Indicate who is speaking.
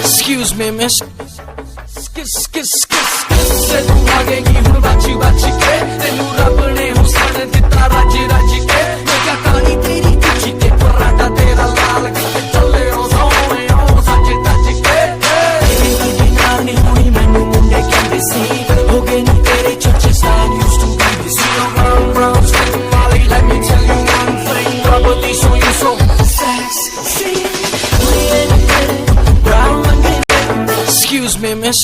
Speaker 1: Excuse me, miss. Se tu भागेगी हुण बाची बाची के तेनू रब ने हुसन दिता रज रज के मैं क्या कहानी तेरी कुची ते पराठा तेरा लाल किते चले ओ सोने ओ सच तज के तेरी नाल नहीं हुई मैनू मुंडे कहंदे सी हो गए नी तेरे चर्चे stand used to be the see you round round skin Molly let me tell you one thing rubber these so you so sexy brown. Excuse me, miss.